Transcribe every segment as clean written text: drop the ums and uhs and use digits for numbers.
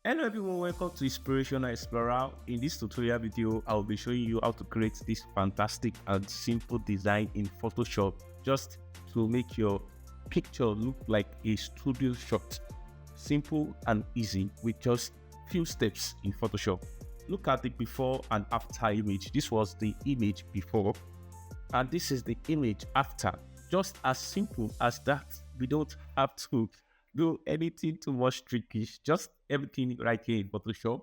Hello everyone, welcome to Inspirational Explorer. In this tutorial video, I'll be showing you how to create this fantastic and simple design in Photoshop just to make your picture look like a studio shot. Simple and easy with just few steps in Photoshop. Look at the before and after image. This was the image before and this is the image after. Just as simple as that. We don't have to do anything too much tricky, just everything right here in Photoshop.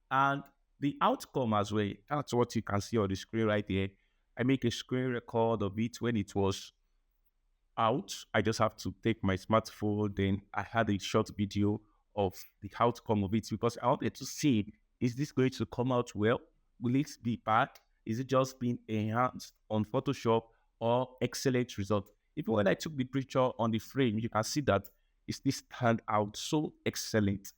And the outcome as well, that's what you can see on the screen right here. I make a screen record of it when it was out. I just have to take my smartphone, then I had a short video of the outcome of it because I wanted to see, is this going to come out well? Will it be bad? Is it just being enhanced on Photoshop or excellent result? Even when I took the picture on the frame, you can see that it still stand out so excellent.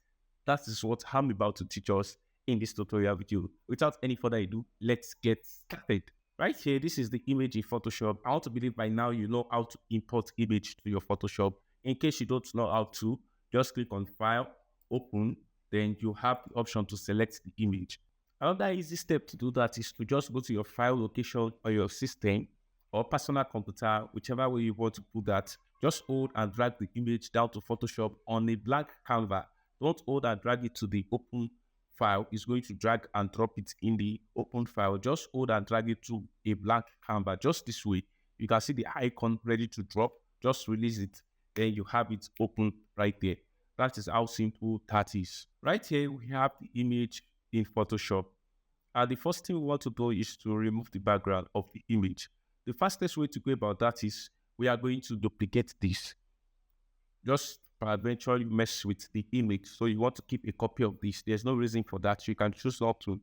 That is what I'm about to teach us in this tutorial video. Without any further ado, let's get started. Right here, this is the image in Photoshop. I want to believe by now you know how to import image to your Photoshop. In case you don't know how to, just click on File, Open, then you have the option to select the image. Another easy step to do that is to just go to your file location on your system or personal computer, whichever way you want to put that. Just hold and drag the image down to Photoshop on a blank canvas. Don't hold and drag it to the open file. It's going to drag and drop it in the open file. Just hold and drag it to a blank canvas. Just this way. You can see the icon ready to drop. Just release it. Then you have it open right there. That is how simple that is. Right here, we have the image in Photoshop. And the first thing we want to do is to remove the background of the image. The fastest way to go about that is we are going to duplicate this. Just eventually mess with the image. So you want to keep a copy of this. There's no reason for that. You can choose not to.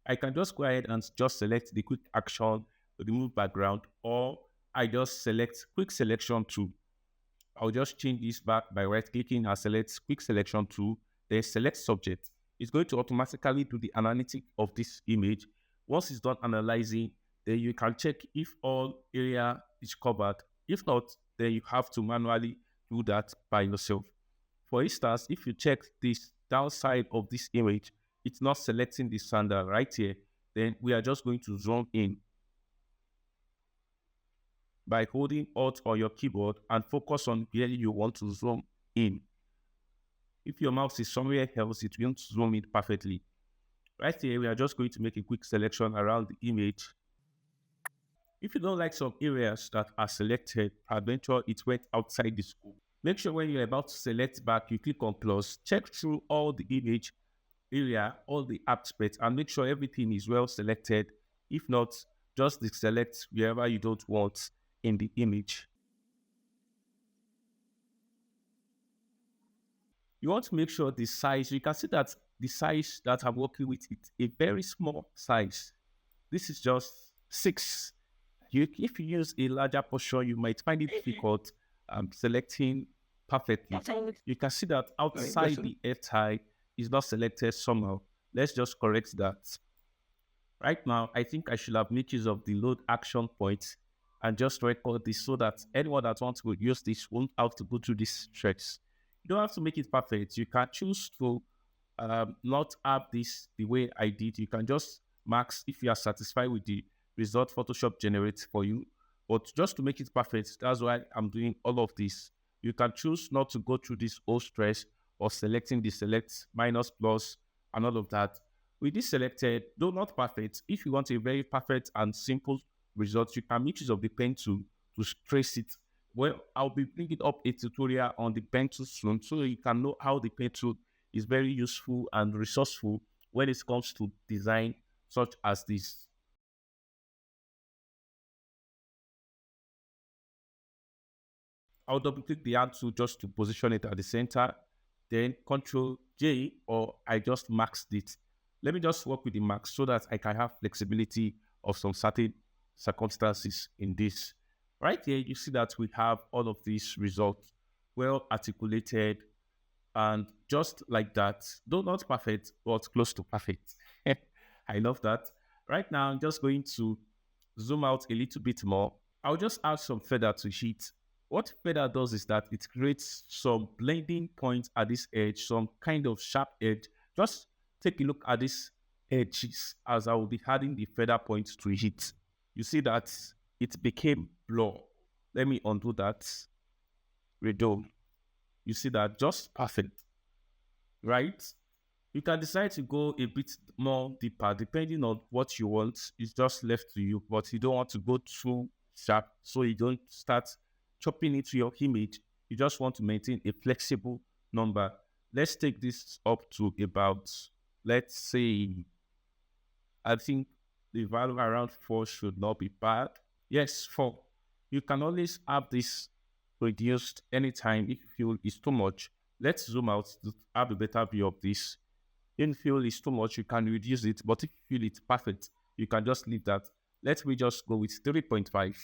I can just go ahead and just select the quick action, remove background, or I just select quick selection tool. I'll just change this back by right clicking and select quick selection tool, then select subject. It's going to automatically do the analytic of this image. Once it's done analyzing, then you can check if all area is covered. If not, then you have to manually do that by yourself. For instance, if you check this downside of this image, it's not selecting the standard right here, then we are just going to zoom in by holding Alt on your keyboard and focus on where you want to zoom in. If your mouse is somewhere else, it won't zoom in perfectly. Right here, we are just going to make a quick selection around the image. If you don't like some areas that are selected, peradventure it went outside the scope. Make sure when you're about to select back, you click on plus, check through all the image area, all the aspects, and make sure everything is well selected. If not, just deselect wherever you don't want in the image. You want to make sure the size, you can see that the size that I'm working with it, a very small size. This is just 6. If you use a larger portion, you might find it difficult selecting perfectly. You can see that outside the F type is not selected somehow. Let's just correct that. Right now, I think I should have made use of the load action point and just record this so that anyone that wants to use this won't have to go through this stress. You don't have to make it perfect. You can choose to not have this the way I did. You can just max if you are satisfied with the result Photoshop generates for you. But just to make it perfect, that's why I'm doing all of this. You can choose not to go through this whole stress or selecting the select minus plus and all of that. With this selected, though not perfect, if you want a very perfect and simple result, you can make use of the pen tool to trace it. Well, I'll be bringing up a tutorial on the pen tool soon so you can know how the pen tool is very useful and resourceful when it comes to design such as this. I'll double click the hand tool just to position it at the center, then Control J, or I just maxed it. Let me just work with the max so that I can have flexibility of some certain circumstances in this. Right here, you see that we have all of these results well articulated and just like that, though not perfect, but close to perfect. I love that. Right now, I'm just going to zoom out a little bit more. I'll just add some feather to it. What feather does is that it creates some blending points at this edge, some kind of sharp edge Just take a look at these edges as I will be adding the feather points to it. You see that it became blur. Let me undo that. Redo. You see that just perfect, right? You can decide to go a bit more deeper depending on what you want. It's just left to you, but you don't want to go too sharp so you don't start chopping into your image. You just want to maintain a flexible number. Let's take this up to about, let's say, I think the value around 4 should not be bad. Yes, 4. You can always have this reduced anytime if you feel it's too much. Let's zoom out to have a better view of this. If you feel it's too much, you can reduce it, but if you feel it's perfect, you can just leave that. Let me just go with 3.5.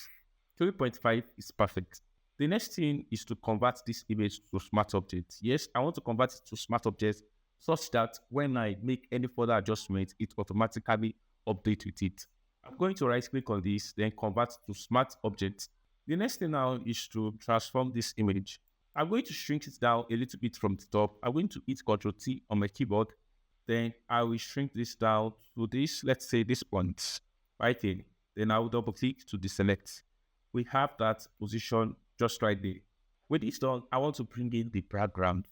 3.5 is perfect. The next thing is to convert this image to smart objects. Yes, I want to convert it to smart objects such that when I make any further adjustment, it automatically updates with it. I'm going to right click on this, then convert to smart objects. The next thing now is to transform this image. I'm going to shrink it down a little bit from the top. I'm going to hit Ctrl T on my keyboard. Then I will shrink this down to this, let's say this point right here. Then I will double click to deselect. We have that position just right there. With this done, I want to bring in the background,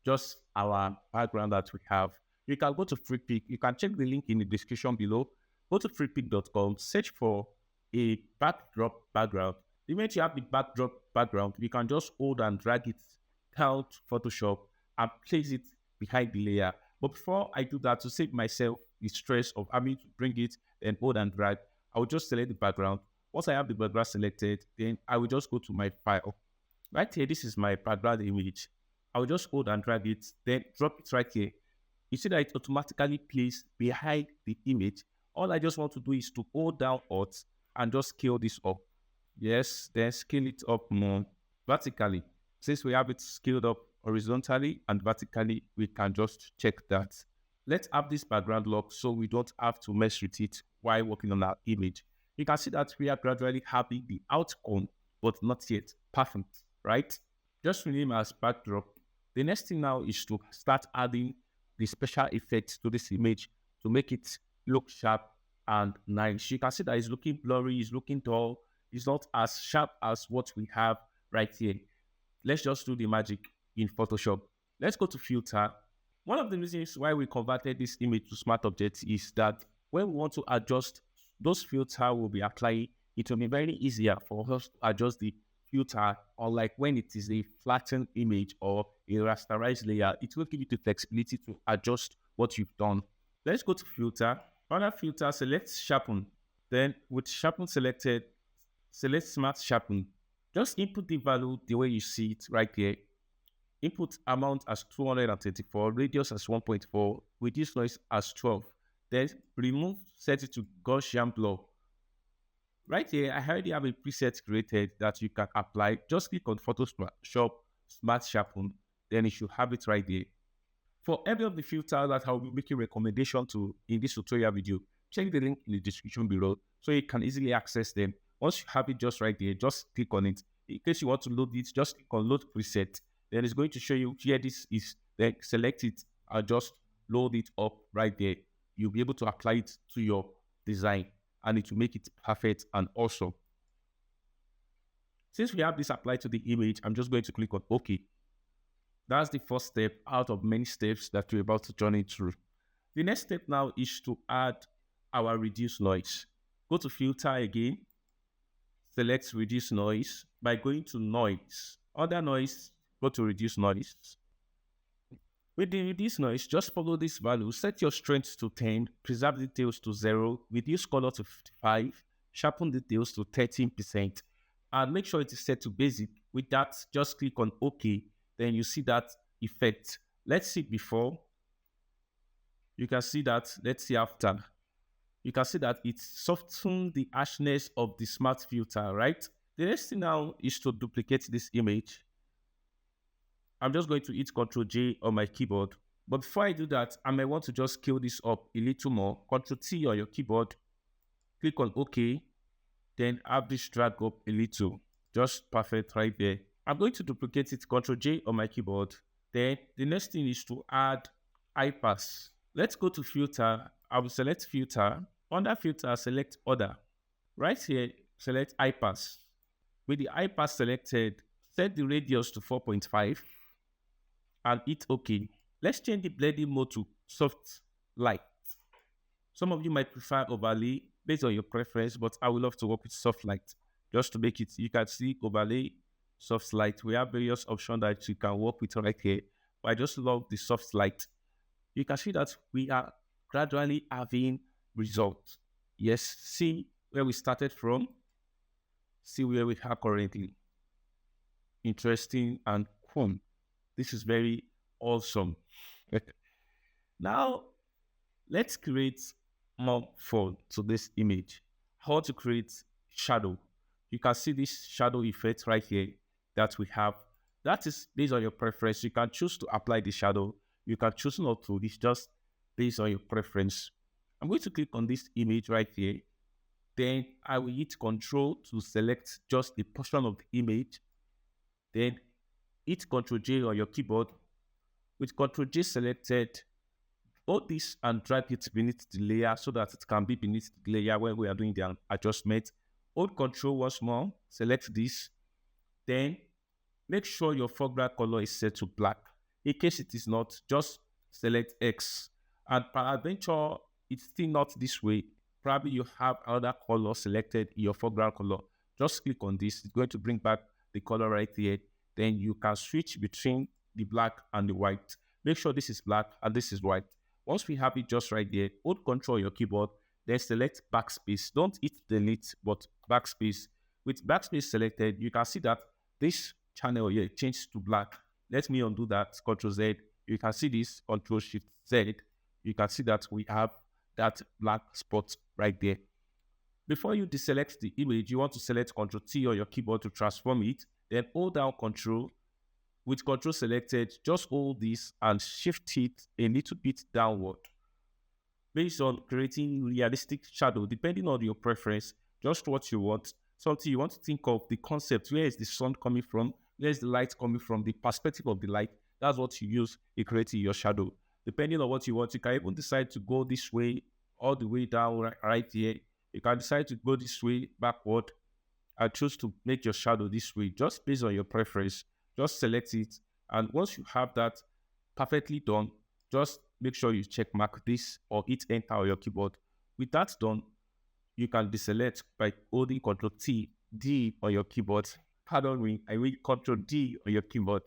just our background that we have. You can go to FreePic. You can check the link in the description below. Go to freepic.com, search for a backdrop background. The moment you have the backdrop background, you can just hold and drag it down to Photoshop and place it behind the layer. But before I do that, to save myself the stress of having to bring it and hold and drag, I will just select the background. Once I have the background selected, then I will just go to my file. Right here, this is my background image. I will just hold and drag it, then drop it right here. You see that it automatically plays behind the image. All I just want to do is to hold down Alt and just scale this up. Yes, then scale it up more vertically. Since we have it scaled up horizontally and vertically, we can just check that. Let's have this background lock so we don't have to mess with it while working on our image. You can see that we are gradually having the outcome, but not yet perfect, right? Just rename as backdrop. The next thing now is to start adding the special effects to this image to make it look sharp and nice. You can see that it's looking blurry, it's looking dull, it's not as sharp as what we have right here. Let's just do the magic in Photoshop. Let's go to filter. One of the reasons why we converted this image to smart objects is that when we want to adjust those filters will be applied, it will be very easier for us to adjust the filter, unlike when it is a flattened image or a rasterized layer. It will give you the flexibility to adjust what you've done. Let's go to filter. Under filter, select sharpen. Then with sharpen selected, select smart sharpen. Just input the value the way you see it right here. Input amount as 234, radius as 1.4, reduce noise as 12. Then remove, set it to Gaussian blur. Right here, I already have a preset created that you can apply. Just click on Photoshop, Smart Sharpen, then you should have it right there. For every of the filters that I will be making recommendation to in this tutorial video, check the link in the description below so you can easily access them. Once you have it just right there, just click on it. In case you want to load it, just click on Load Preset. Then it's going to show you here this is. Then select it and just load it up right there. You'll be able to apply it to your design and it will make it perfect and awesome. Since we have this applied to the image, I'm just going to click on OK. That's the first step out of many steps that we're about to journey through. The next step now is to add our reduce noise. Go to filter again, select reduce noise by going to noise. Under noise, go to reduce noise. With the reduce noise, just follow this value. Set your strength to 10, preserve details to 0, reduce color to 55, sharpen details to 13%, and make sure it is set to basic. With that, just click on OK. Then you see that effect. Let's see before. You can see that. Let's see after. You can see that it softens the harshness of the smart filter, right? The next thing now is to duplicate this image. I'm just going to hit Ctrl J on my keyboard. But before I do that, I may want to just scale this up a little more. Ctrl T on your keyboard. Click on OK. Then have this drag up a little. Just perfect right there. I'm going to duplicate it, Ctrl J on my keyboard. Then the next thing is to add iPass. Let's go to filter. I will select filter. Under filter, select order. Right here, select iPass. With the iPass selected, set the radius to 4.5 and hit OK. Let's change the blending mode to soft light. Some of you might prefer overlay based on your preference, but I would love to work with soft light just to make it. You can see overlay, soft light. We have various options that you can work with right here, but I just love the soft light. You can see that we are gradually having results. Yes, see where we started from, see where we are currently. Interesting and fun. This is very awesome. Now, let's create more fun to this image. How to create shadow. You can see this shadow effect right here that we have. That is based on your preference. You can choose to apply the shadow. You can choose not to. It's just based on your preference. I'm going to click on this image right here. Then I will hit Control to select just a portion of the image. Then hit Control J on your keyboard. With Control J selected, hold this and drag it beneath the layer so that it can be beneath the layer when we are doing the adjustment. Hold Control once more, select this, then make sure your foreground color is set to black. In case it is not, just select X. And peradventure, it's still not this way. Probably you have other color selected in your foreground color. Just click on this. It's going to bring back the color right here. Then you can switch between the black and the white. Make sure this is black and this is white. Once we have it just right there, hold Control on your keyboard, then select backspace. Don't hit delete, but backspace. With backspace selected, you can see that this channel here changed to black. Let me undo that. Control Z. You can see this. Control Shift Z. You can see that we have that black spot right there. Before you deselect the image, you want to select Control T on your keyboard to transform it. Then hold down Control. With Control selected, just hold this and shift it a little bit downward. Based on creating realistic shadow, depending on your preference, just what you want. Something you want to think of the concept. Where is the sun coming from? Where is the light coming from? The perspective of the light. That's what you use in creating your shadow. Depending on what you want, you can even decide to go this way, all the way down right here. You can decide to go this way, backward, and choose to make your shadow this way, just based on your preference. Just select it. And once you have that perfectly done, just make sure you check mark this or hit enter on your keyboard. With that done, you can deselect by holding Control T, D on your keyboard. Pardon me, I mean Control D on your keyboard.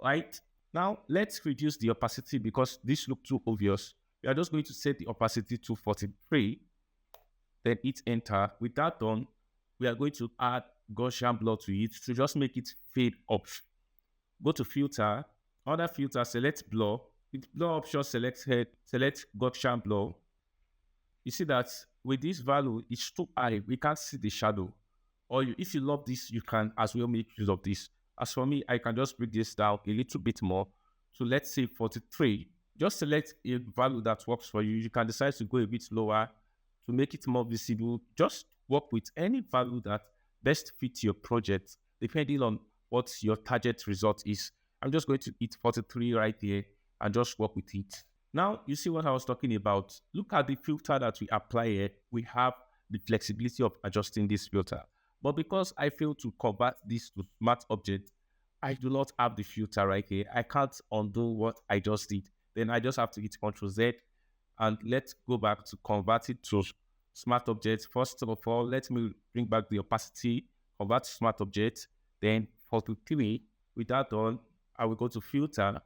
Right? Now, let's reduce the opacity because this looks too obvious. We are just going to set the opacity to 43, then hit enter. With that done, we are going to add Gaussian blur to it to just make it fade up. Go to filter, under filter, select blur. With blur option, select Gaussian blur. You see that with this value, it's too high. We can't see the shadow. Or if you love this, you can as well make use of this. As for me, I can just bring this down a little bit more. So let's say 43. Just select a value that works for you. You can decide to go a bit lower to make it more visible. Just work with any value that best fits your project, depending on what your target result is. I'm just going to hit 43 right here and just work with it. Now, you see what I was talking about. Look at the filter that we apply here. We have the flexibility of adjusting this filter. But because I failed to convert this to smart object, I do not have the filter right here. I can't undo what I just did. Then I just have to hit Ctrl Z and let's go back to convert it to smart object. First of all, let me bring back the opacity, convert to smart object, then 43. With that done, I will go to filter,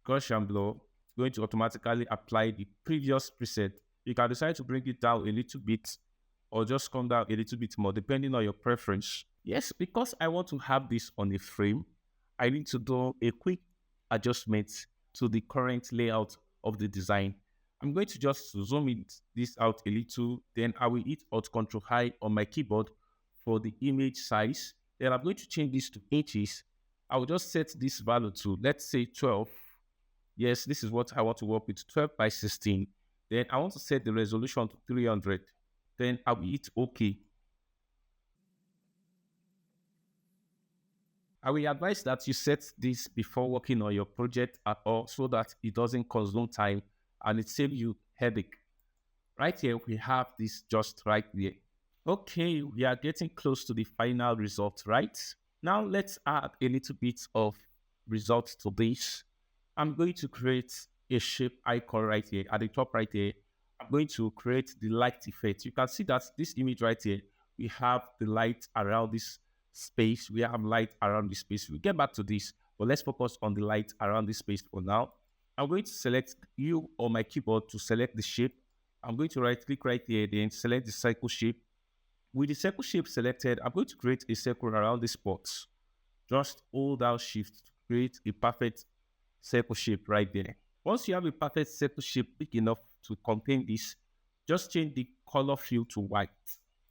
Gaussian blur. It's going to automatically apply the previous preset. You can decide to bring it down a little bit or just come down a little bit more depending on your preference. Yes, because I want to have this on a frame, I need to do a quick adjustment to the current layout of the design. I'm going to just zoom this out a little, then I will hit Alt Control I on my keyboard for the image size. Then I'm going to change this to inches. I will just set this value to, let's say 12. Yes, this is what I want to work with, 12 by 16. Then I want to set the resolution to 300. Then I will hit OK. I will advise that you set this before working on your project at all so that it doesn't consume time and it saves you headache. Right here, we have this just right there. Okay, we are getting close to the final result, right? Now let's add a little bit of result to this. I'm going to create a shape icon right here at the top right here. I'm going to create the light effect. You can see that this image right here, we have the light around this space. We have light around this space. We'll get back to this, but let's focus on the light around this space for now. I'm going to select you on my keyboard to select the shape. I'm going to right click right here, then select the circle shape. With the circle shape selected, I'm going to create a circle around this spot. Just hold down shift to create a perfect circle shape right there. Once you have a perfect circle shape big enough to contain this, just change the color fill to white.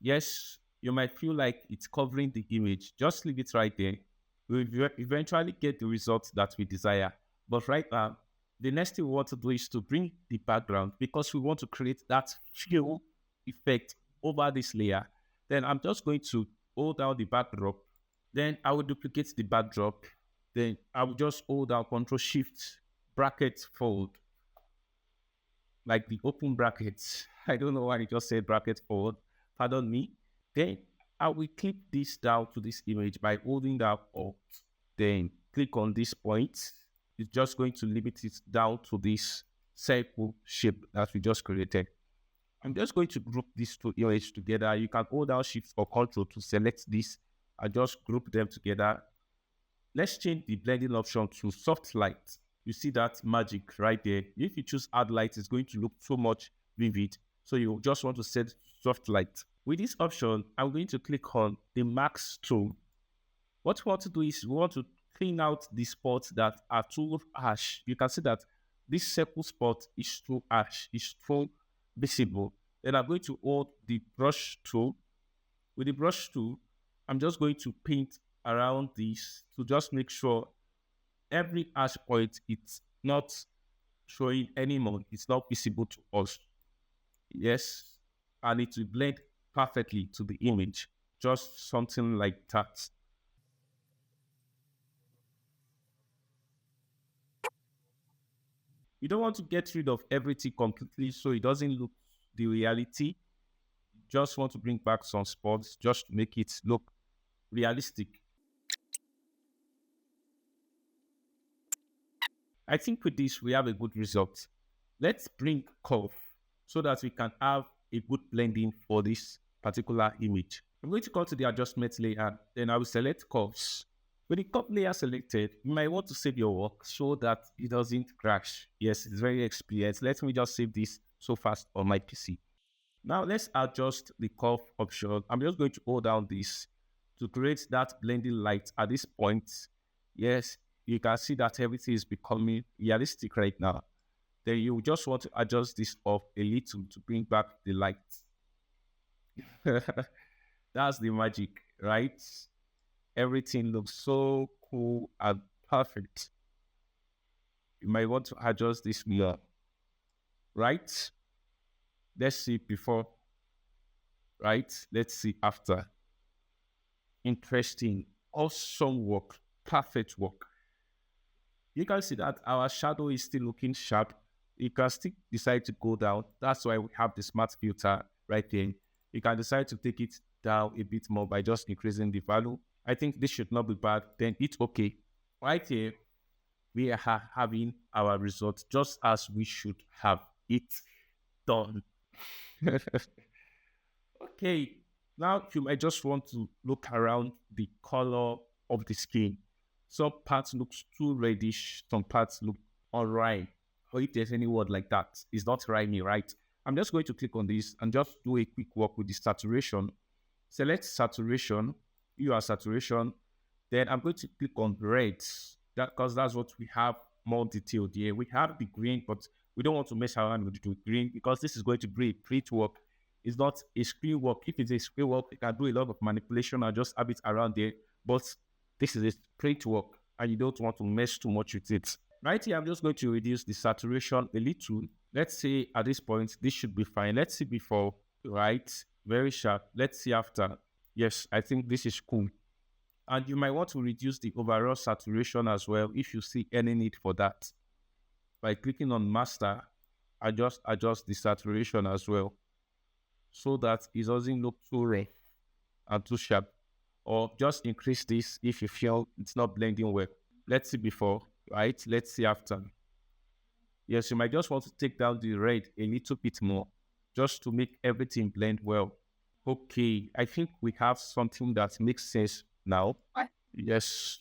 Yes, you might feel like it's covering the image. Just leave it right there. We'll eventually get the results that we desire. But right now, the next thing we want to do is to bring the background because we want to create that fill effect over this layer. Then I'm just going to hold down the backdrop. Then I will duplicate the backdrop. Then I will just hold down Control Shift bracket fold, like the open brackets. I don't know why I just said bracket fold. Pardon me. Then I will clip this down to this image by holding down Alt. Then click on this point. It's just going to limit it down to this circle shape that we just created. I'm just going to group these two images together. You can hold down Shift or Control to select this and just group them together. Let's change the blending option to soft light. You see that magic right there. If you choose add light, it's going to look so much vivid. So you just want to set soft light. With this option, I'm going to click on the max tool. What we want to do is we want to clean out the spots that are too harsh. You can see that this circle spot is too harsh, is too visible. Then I'm going to hold the brush tool. With the brush tool, I'm just going to paint around this to just make sure every harsh point it's not showing anymore. It's not visible to us. Yes, and it will blend perfectly to the image. Just something like that. You don't want to get rid of everything completely so it doesn't look the reality. You just want to bring back some spots just to make it look realistic. I think with this, we have a good result. Let's bring curve so that we can have a good blending for this particular image. I'm going to come to the adjustment layer, then I will select curves. With the curve layer selected, you might want to save your work so that it doesn't crash. Yes, it's very experienced. Let me just save this so fast on my PC. Now let's adjust the curve option. I'm just going to hold down this to create that blending light at this point. Yes, you can see that everything is becoming realistic right now. Then you just want to adjust this up a little to bring back the light. That's the magic, right? Everything looks so cool and perfect. You might want to adjust this more, right? Let's see before, right? Let's see after. Interesting, awesome work, perfect work. You can see that our shadow is still looking sharp. You can still decide to go down. That's why we have the smart filter right there. You can decide to take it down a bit more by just increasing the value. I think this should not be bad. Then it's okay. Right here, we are having our result just as we should have it done. Okay, now you might just want to look around the color of the skin. Some parts looks too reddish, some parts look alright. Or if there's any word like that, it's not rhyming, right? I'm just going to click on this and just do a quick walk with the saturation. Select saturation, saturation. Then I'm going to click on red, because that's what we have more detailed here. We have the green, but we don't want to mess around with the green because this is going to be a print work. It's not a screen work. If it's a screen work, you can do a lot of manipulation and just have it around there. But this is a print work and you don't want to mess too much with it. Right here, I'm just going to reduce the saturation a little. Let's say at this point, this should be fine. Let's see before, right? Very sharp. Let's see after. Yes, I think this is cool. And you might want to reduce the overall saturation as well if you see any need for that. By clicking on master, I just adjust the saturation as well so that it doesn't look too red and too sharp. Or just increase this if you feel it's not blending well. Let's see before, right? Let's see after. Yes, you might just want to take down the red a little bit more just to make everything blend well. Okay, I think we have something that makes sense now. Yes,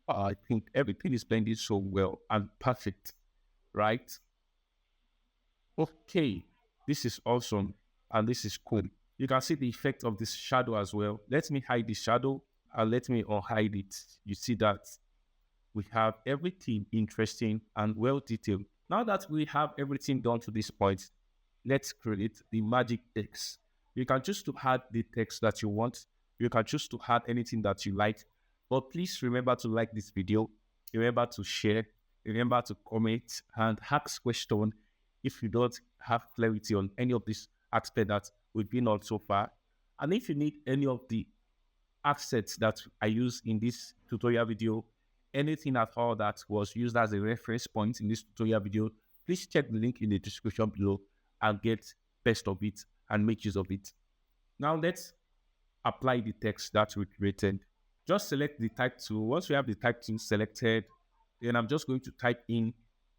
I think everything is blending so well and perfect, right? Okay, this is awesome and this is cool. You can see the effect of this shadow as well. Let me hide the shadow and let me unhide it. You see that we have everything interesting and well detailed. Now that we have everything done to this point, let's create the magic text. You can choose to add the text that you want. You can choose to add anything that you like. But please remember to like this video. Remember to share. Remember to comment and ask questions if you don't have clarity on any of this aspect that we've been on so far. And if you need any of the assets that I use in this tutorial video, anything at all that was used as a reference point in this tutorial video, please check the link in the description below and get best of it and make use of it. Now let's apply the text that we created. Just select the type tool. Once we have the type tool selected, then I'm just going to type in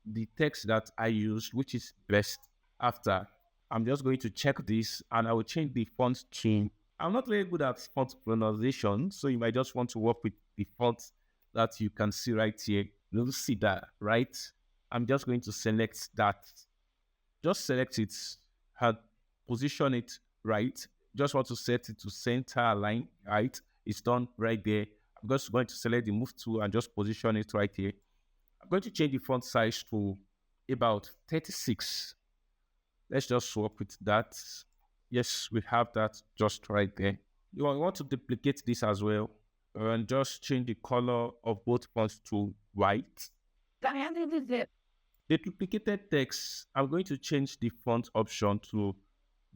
the text that I used, which is best. After, I'm just going to check this and I will change the font theme. I'm not very good at font pronunciation, so you might just want to work with the font that you can see right here. You'll see that, right? I'm just going to select that. Just select it and position it right. Just want to set it to center align, right? It's done right there. I'm just going to select the move tool and just position it right here. I'm going to change the font size to about 36. Let's just work with that. Yes, we have that just right there. You want to duplicate this as well and just change the color of both fonts to white. The duplicated text, I'm going to change the font option to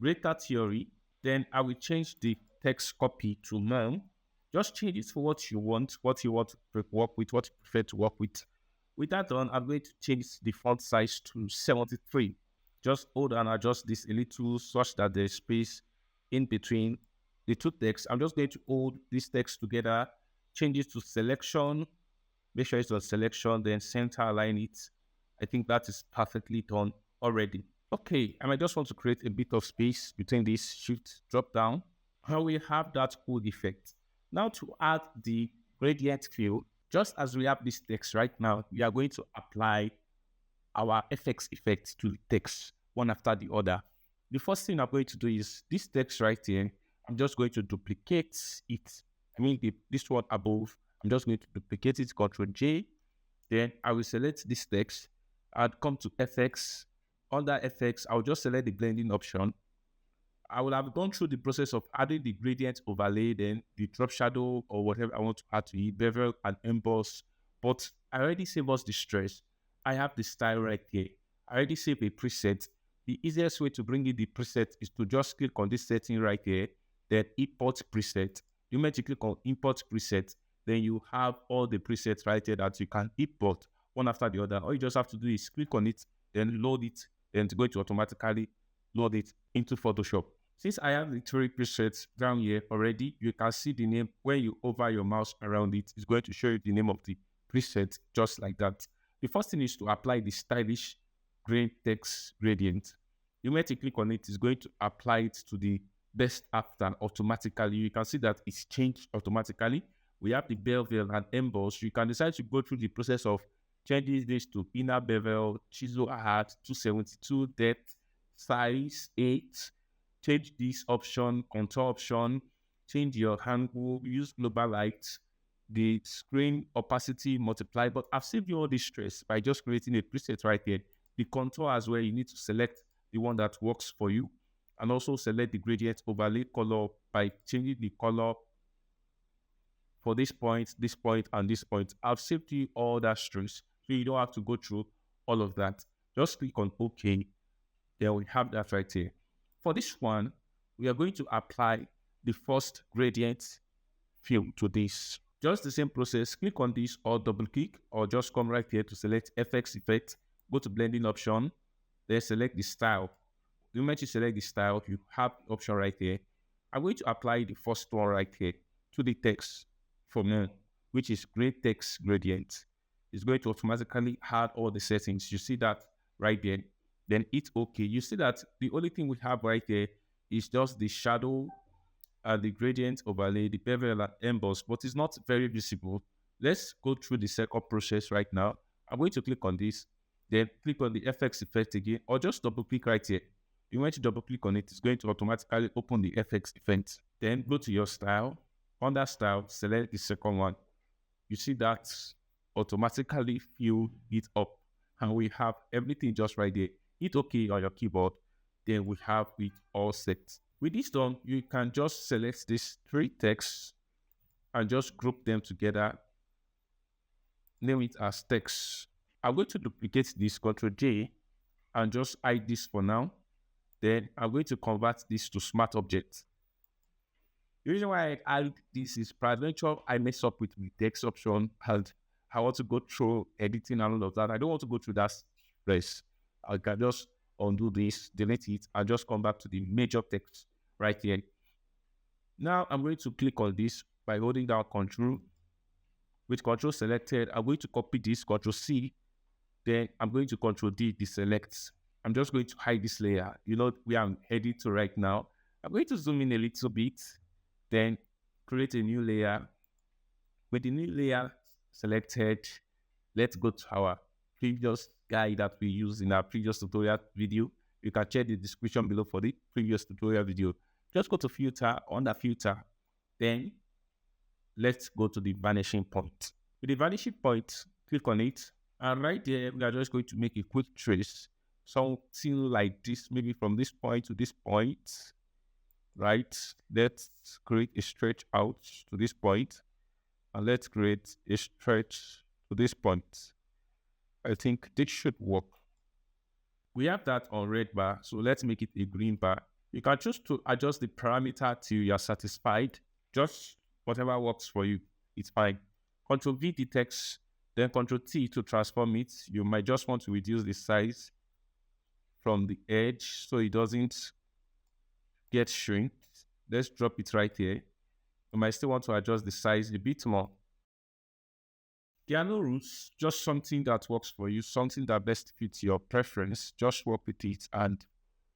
Greater Theory. Then I will change the text copy to none. Just change it for what you want to work with, what you prefer to work with. With that done, I'm going to change the font size to 73. Just hold and adjust this a little such that there's space in between the two texts. I'm just going to hold this text together, change it to selection, make sure it's on selection, then center align it. I think that is perfectly done already. Okay, I might just want to create a bit of space between this shift drop down. How we have that cool effect. Now to add the gradient fill, just as we have this text right now, we are going to apply our FX effect to the text one after the other. The first thing I'm going to do is this text right here. I'm just going to duplicate it. This one above. I'm just going to duplicate it, Ctrl J. Then I will select this text. I'd come to FX. Under FX, I'll just select the blending option. I will have gone through the process of adding the gradient overlay, then the drop shadow or whatever I want to add to it, bevel and emboss. But I already saved us the stress. I have the style right here. I already saved a preset. The easiest way to bring in the preset is to just click on this setting right here, then import preset. The moment you click on import preset, then you have all the presets right here that you can import one after the other. All you just have to do is click on it, then load it, then it's going to automatically load it into Photoshop. Since I have the 3 presets down here already, you can see the name. When you hover your mouse around it, it's going to show you the name of the preset just like that. The first thing is to apply the stylish green text gradient. The moment you click on it, it's going to apply it to the best after automatically. You can see that it's changed automatically. We have the bevel and emboss. You can decide to go through the process of changing this to inner bevel, chisel height, 272, depth, size, 8. Change this option, contour option, change your angle, use global light, the screen opacity multiply. But I've saved you all this stress by just creating a preset right here. The contour as well, you need to select the one that works for you, and also select the gradient overlay color by changing the color for this point, and this point. I've saved you all that stress, so you don't have to go through all of that. Just click on OK. Then we have that right here. For this one, we are going to apply the first gradient fill to this. Just the same process, click on this or double click or just come right here to select FX effect, go to blending option, then select the style. The moment you select the style, you have the option right here. I'm going to apply the first one right here to the text from now, which is gray text gradient. It's going to automatically add all the settings. You see that right there. Then it's okay. You see that the only thing we have right there is just the shadow and the gradient overlay, the bevel and emboss, but it's not very visible. Let's go through the second process right now. I'm going to click on this, then click on the FX effect again, or just double click right here. You want to double click on it, it's going to automatically open the FX effect. Then go to your style. Under style, select the second one. You see that automatically fill it up. And we have everything just right there. Hit OK on your keyboard. Then we have it all set. With this done, you can just select these three texts and just group them together. Name it as text. I'm going to duplicate this, Ctrl J, and just hide this for now. Then I'm going to convert this to smart object. The reason why I add this is peradventure I mess up with the text option and I want to go through editing and all of that. I don't want to go through that stress. I can just undo this, delete it, and just come back to the major text right here. Now I'm going to click on this by holding down Control. With Control selected, I'm going to copy this, Control C. Then I'm going to Control D, deselect. I'm just going to hide this layer. You know where I'm heading to right now. I'm going to zoom in a little bit. Then create a new layer. With the new layer selected, let's go to our previous guide that we used in our previous tutorial video. You can check the description below for the previous tutorial video. Just go to filter, under filter. Then let's go to the vanishing point. With the vanishing point, click on it. And right there, we are just going to make a quick trace. Something like this, maybe from this point to this point. Right, let's create a stretch out to this point, and let's create a stretch to this point. I think this should work. We have that on red bar, so let's make it a green bar. You can choose to adjust the parameter till you're satisfied. Just whatever works for you, it's fine. Ctrl V the text, then Ctrl T to transform it. You might just want to reduce the size from the edge so it doesn't get shrink. Let's drop it right here. You might still want to adjust the size a bit more. There are no rules, just something that works for you, something that best fits your preference. Just work with it, and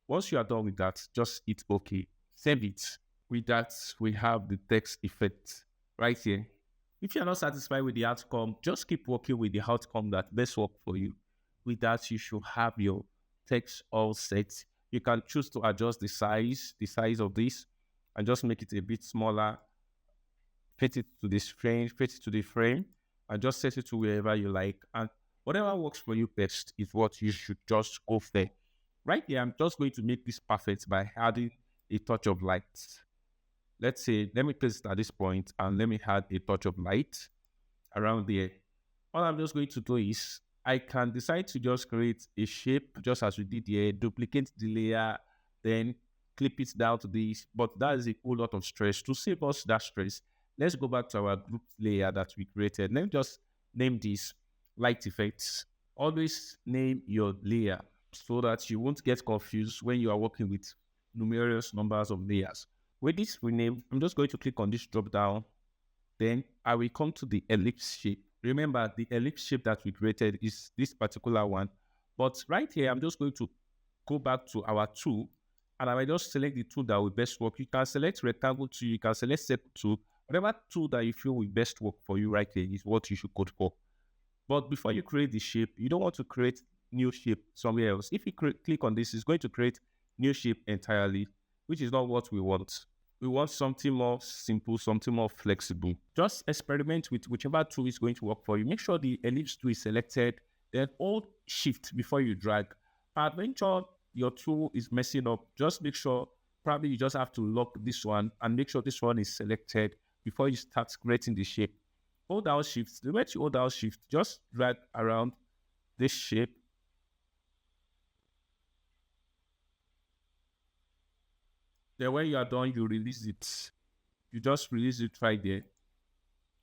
once you are done with that, just hit OK. Save it. With that, we have the text effect right here. If you're not satisfied with the outcome, just keep working with the outcome that best work for you. With that, you should have your text all set. You can choose to adjust the size of this, and just make it a bit smaller. Fit it to this frame, fit it to the frame, and just set it to wherever you like. And whatever works for you best is what you should just go for. Right here, I'm just going to make this perfect by adding a touch of light. Let's say, let me place it at this point, and let me add a touch of light around there. All I'm just going to do is, I can decide to just create a shape, just as we did here, duplicate the layer, then clip it down to this, but that is a whole lot of stress. To save us that stress, let's go back to our group layer that we created. Let me just name this light effects. Always name your layer so that you won't get confused when you are working with numerous numbers of layers. With this rename, I'm just going to click on this drop down. Then I will come to the ellipse shape. Remember, the ellipse shape that we created is this particular one. But right here, I'm just going to go back to our tool, and I will just select the tool that will best work. You can select rectangle tool, you can select circle tool. Whatever tool that you feel will best work for you right here is what you should go for. But before you create the shape, you don't want to create new shape somewhere else. If you click on this, it's going to create new shape entirely, which is not what we want. We want something more simple, something more flexible. Just experiment with whichever tool is going to work for you. Make sure the ellipse tool is selected, then hold shift before you drag. Peradventure, your tool is messing up. Just make sure, probably you just have to lock this one and make sure this one is selected before you start creating the shape. Hold down shift. The way you hold down shift, just drag around this shape. Then when you are done, you release it. You just release it right there.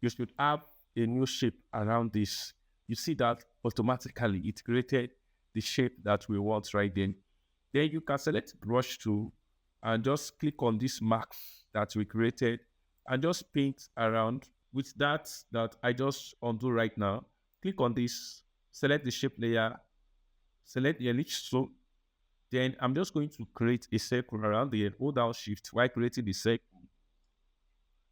you should have a new shape around this. You see that automatically it created the shape that we want right then. Then you can select brush tool and just click on this mark that we created and just paint around with that I just undo right now. Click on this, select the shape layer, select the ellipse tool. Then I'm just going to create a circle around the hold down shift while creating the circle.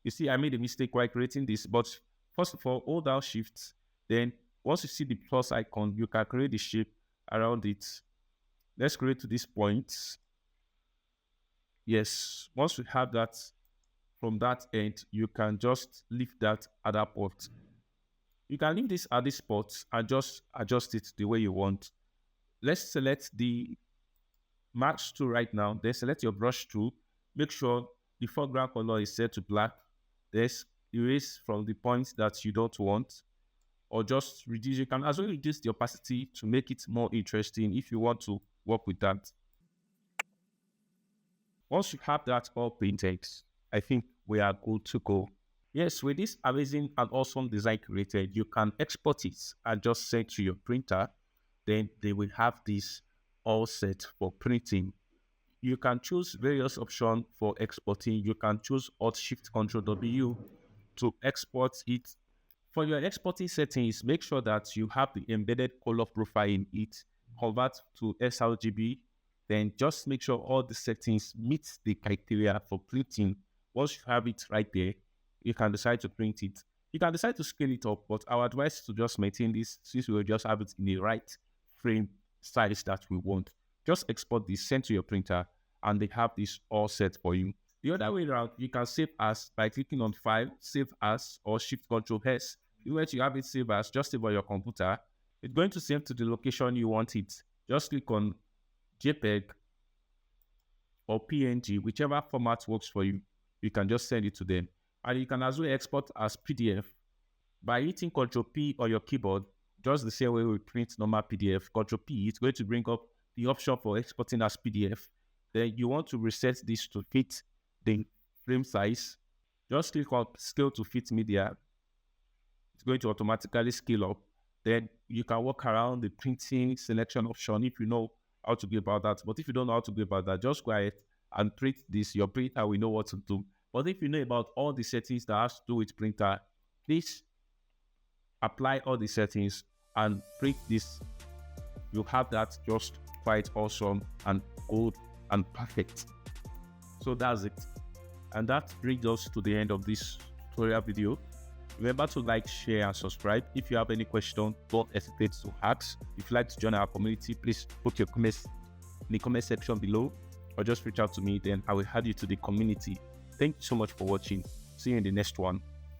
You see, I made a mistake while creating this, but first of all, hold down shift. Then once you see the plus icon, you can create the shape around it. Let's create to this point. Yes, once we have that from that end, you can just leave that at that point. You can leave this at this spot and just adjust it the way you want. Let's select the mask tool right now. Then select your brush tool. Make sure the foreground color is set to black. Let's erase from the points that you don't want, or just reduce. You can as well reduce the opacity to make it more interesting if you want to work with that. Once you have that all painted, I think we are good to go. Yes, with this amazing and awesome design created, you can export it and just send to your printer. Then they will have this all set for printing. You can choose various options for exporting. You can choose Alt Shift Control W to export it. For your exporting settings, make sure that you have the embedded color profile in it. Convert to sRGB. Then just make sure all the settings meet the criteria for printing. Once you have it right there, you can decide to print it. You can decide to scale it up, but our advice is to just maintain this since we will just have it in the right frame size that we want. Just export this, send to your printer, and they have this all set for you. The other way around, you can save as by clicking on File, Save As, or Shift Control S. When you have it saved as, just save on your computer. It's going to save to the location you want it. Just click on JPEG or PNG, whichever format works for you. You can just send it to them. And you can as well export as PDF by hitting Ctrl P on your keyboard, just the same way we print normal PDF. Ctrl P is going to bring up the option for exporting as PDF. Then you want to reset this to fit the frame size. Just click on Scale to Fit Media. It's going to automatically scale up. Then you can work around the printing selection option if you know how to go about that. But if you don't know how to go about that, just go ahead and print this. Your printer will know what to do. But if you know about all the settings that has to do with printer, please apply all the settings and print this. You have that just quite awesome and good and perfect. So that's it. And that brings us to the end of this tutorial video. Remember to like, share, and subscribe. If you have any question, don't hesitate to ask. If you'd like to join our community, please put your comments in the comment section below, or just reach out to me, then I will add you to the community. Thank you so much for watching. See you in the next one.